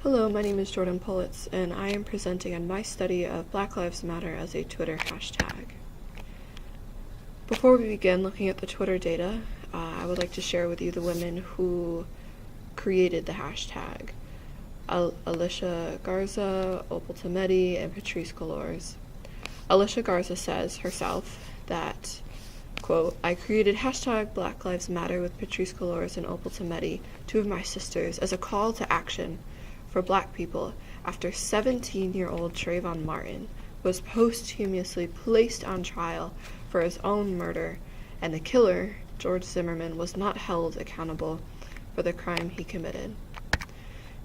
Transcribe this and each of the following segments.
Hello, my name is Jordan Pulitz, and I am presenting on my study of Black Lives Matter as a Twitter hashtag. Before we begin looking at the Twitter data, I would like to share with you the women who created the hashtag. Alicia Garza, Opal Tometi, and Patrisse Cullors. Alicia Garza says herself that, quote, "I created hashtag Black Lives Matter with Patrisse Cullors and Opal Tometi, two of my sisters, as a call to action for Black people after 17-year-old Trayvon Martin was posthumously placed on trial for his own murder, and the killer, George Zimmerman, was not held accountable for the crime he committed."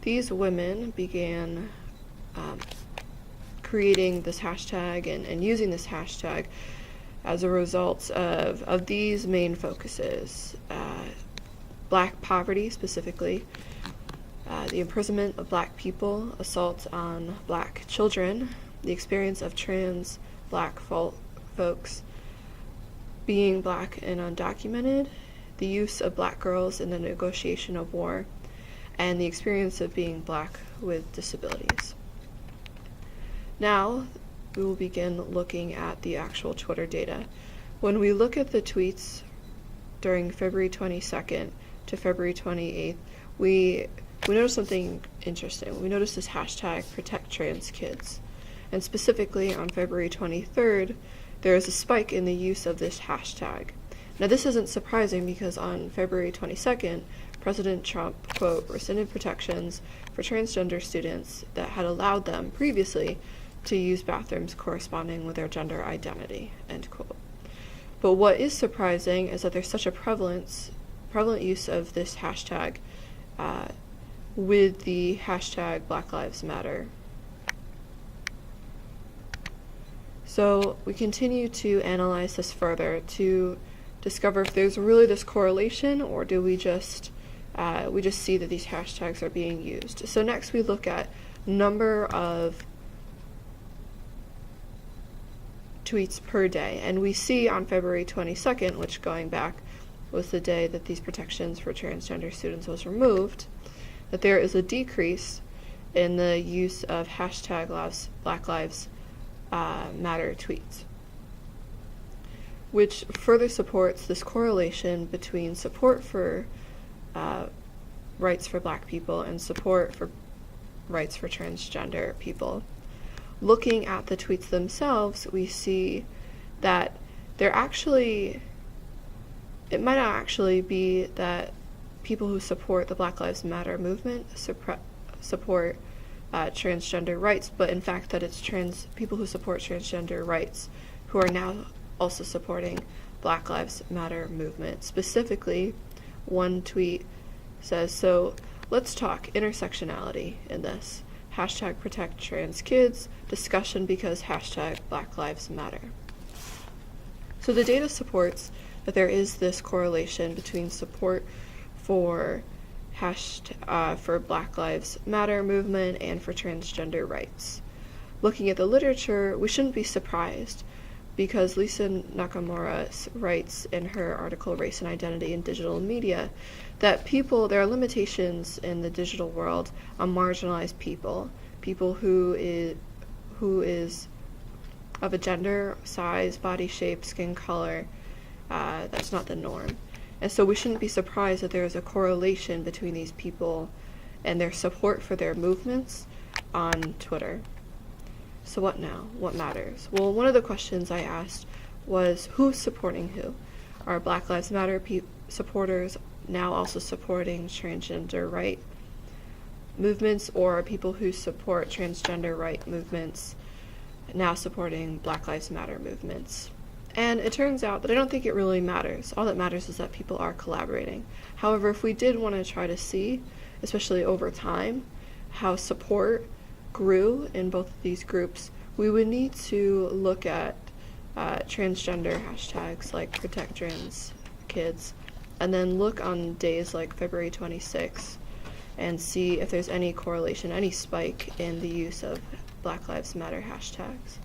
These women began creating this hashtag and using this hashtag as a result of these main focuses. Black poverty, specifically, the imprisonment of Black people, assault on Black children, the experience of trans Black folks being Black and undocumented, the use of Black girls in the negotiation of war, and the experience of being Black with disabilities. Now, we will begin looking at the actual Twitter data. When we look at the tweets during February 22nd to February 28th, we notice something interesting. We notice this hashtag Protect Trans Kids. And specifically on February 23rd, there is a spike in the use of this hashtag. Now this isn't surprising because on February 22nd, President Trump, quote, rescinded protections for transgender students that had allowed them previously to use bathrooms corresponding with their gender identity, end quote. But what is surprising is that there's such a prevalent use of this hashtag with the hashtag Black Lives Matter. So we continue to analyze this further to discover if there's really this correlation, or do we just see that these hashtags are being used. So next we look at number of tweets per day, and we see on February 22nd, which going back was the day that these protections for transgender students was removed, that there is a decrease in the use of hashtag Black Lives Matter tweets, which further supports this correlation between support for rights for Black people and support for rights for transgender people. Looking at the tweets themselves, we see that it might not actually be that people who support the Black Lives Matter movement support transgender rights, but in fact that it's people who support transgender rights who are now also supporting Black Lives Matter movement. Specifically, one tweet says, "So let's talk intersectionality in this. Hashtag protect trans kids, discussion because hashtag Black Lives Matter." So the data supports that there is this correlation between support for Black Lives Matter movement and for transgender rights. Looking at the literature, we shouldn't be surprised because Lisa Nakamura writes in her article Race and Identity in Digital Media that there are limitations in the digital world on marginalized people who is of a gender, size, body shape, skin color, that's not the norm. And so we shouldn't be surprised that there is a correlation between these people and their support for their movements on Twitter. So what now? What matters? Well, one of the questions I asked was who's supporting who? Are Black Lives Matter supporters now also supporting transgender right movements, or are people who support transgender right movements now supporting Black Lives Matter movements? And it turns out that I don't think it really matters. All that matters is that people are collaborating. However, if we did want to try to see, especially over time, how support grew in both of these groups, we would need to look at transgender hashtags like Protect Trans Kids, and then look on days like February 26th and see if there's any correlation, any spike in the use of Black Lives Matter hashtags.